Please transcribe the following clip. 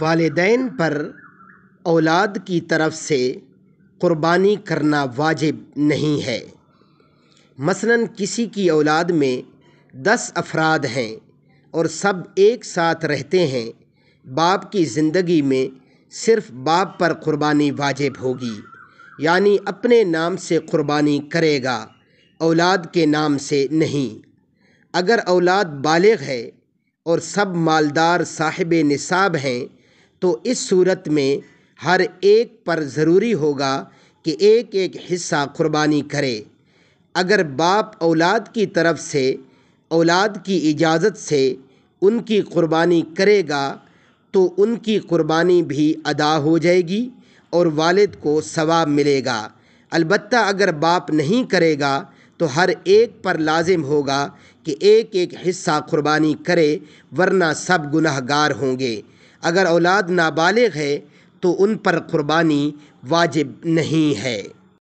والدین پر اولاد کی طرف سے قربانی کرنا واجب نہیں ہے۔ مثلاً کسی کی اولاد میں 10 افراد ہیں اور سب ایک ساتھ رہتے ہیں، باپ کی زندگی میں صرف باپ پر قربانی واجب ہوگی، یعنی اپنے نام سے قربانی کرے گا، اولاد کے نام سے نہیں۔ اگر اولاد بالغ ہے اور سب مالدار صاحب نصاب ہیں تو اس صورت میں ہر ایک پر ضروری ہوگا کہ ایک ایک حصہ قربانی کرے۔ اگر باپ اولاد کی طرف سے اولاد کی اجازت سے ان کی قربانی کرے گا تو ان کی قربانی بھی ادا ہو جائے گی اور والد کو ثواب ملے گا۔ البتہ اگر باپ نہیں کرے گا تو ہر ایک پر لازم ہوگا کہ ایک ایک حصہ قربانی کرے، ورنہ سب گناہ گار ہوں گے۔ اگر اولاد نابالغ ہے تو ان پر قربانی واجب نہیں ہے۔